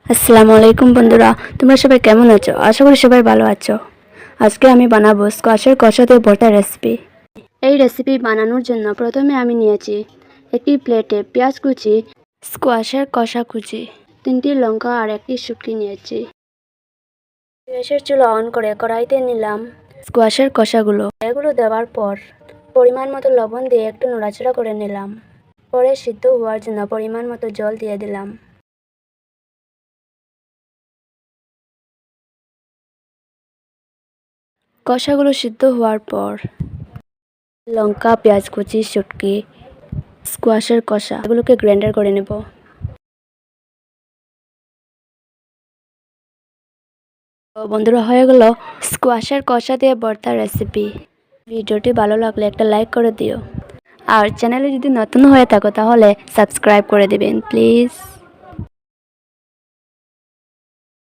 আসসালামু আলাইকুম বন্ধুরা, তোমরা সবাই কেমন আছো? আশা করি সবাই ভালো আছো। আজকে আমি বানাবো স্কোয়াশের কষা দিয়ে ভর্তা রেসিপি। এই রেসিপি বানানোর জন্য প্রথমে আমি নিয়েছি একটি প্লেটে পেঁয়াজ কুচি, স্কোয়াশের কষা কুচি, 3টি লঙ্কা আর একটি শুটকি নিয়েছি। গ্যাসের চুলা অন করে কড়াইতে নিলাম স্কোয়াশের কষাগুলো। এগুলো দেওয়ার পর পরিমাণ মতো লবণ দিয়ে একটু নাড়াচাড়া করে নিলাম। পরে সিদ্ধ হওয়ার জন্য পরিমাণ মতো জল দিয়ে দিলাম। কষাগুলো সিদ্ধ হওয়ার পর লঙ্কা, পেঁয়াজ কুচি, শুটকি, স্কোয়াশের কষা এগুলোকে গ্রাইন্ডার করে নেব। তো বন্ধুরা, হয়ে গেল স্কোয়াশের কষা দিয়ে ভর্তা রেসিপি। ভিডিওটি ভালো লাগলে একটা লাইক করে দিও, আর চ্যানেলে যদি নতুন হয়ে থাকো তাহলে সাবস্ক্রাইব করে দিবেন প্লিজ।